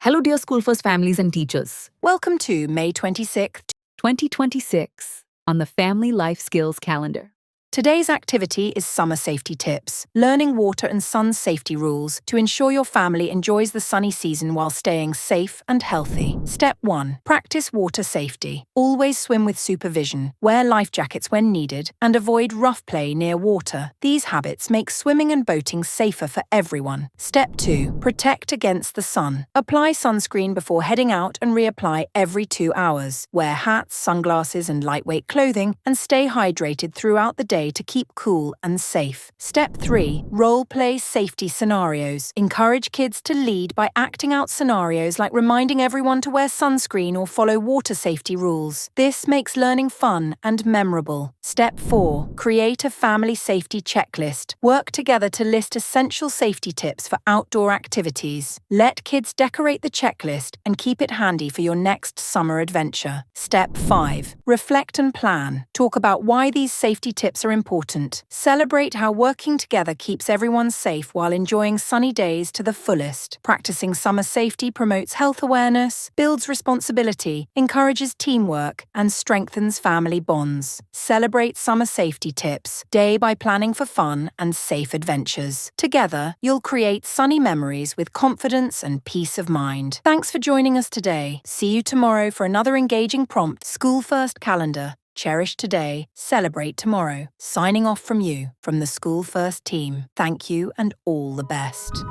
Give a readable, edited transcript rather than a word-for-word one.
Hello, dear School First families and teachers. Welcome to May 26th, 2026 on the Family Life Skills Calendar. Today's activity is summer safety tips, learning water and sun safety rules to ensure your family enjoys the sunny season while staying safe and healthy. Step 1. Practice water safety. Always swim with supervision, wear life jackets when needed, and avoid rough play near water. These habits make swimming and boating safer for everyone. Step 2. Protect against the sun. Apply sunscreen before heading out and reapply every 2 hours. Wear hats, sunglasses, and lightweight clothing, and stay hydrated throughout the day to keep cool and safe. Step 3. Role-play safety scenarios. Encourage kids to lead by acting out scenarios like reminding everyone to wear sunscreen or follow water safety rules. This makes learning fun and memorable. Step 4. Create a family safety checklist. Work together to list essential safety tips for outdoor activities. Let kids decorate the checklist and keep it handy for your next summer adventure. Step 5. Reflect and plan. Talk about why these safety tips are important. Celebrate how working together keeps everyone safe while enjoying sunny days to the fullest. Practicing summer safety promotes health awareness, builds responsibility, encourages teamwork, and strengthens family bonds. Celebrate summer safety tips day by planning for fun and safe adventures. Together, you'll create sunny memories with confidence and peace of mind. Thanks for joining us today. See you tomorrow for another engaging prompt. School First Calendar. Cherish today, celebrate tomorrow. Signing off from you, from the School First team. Thank you and all the best.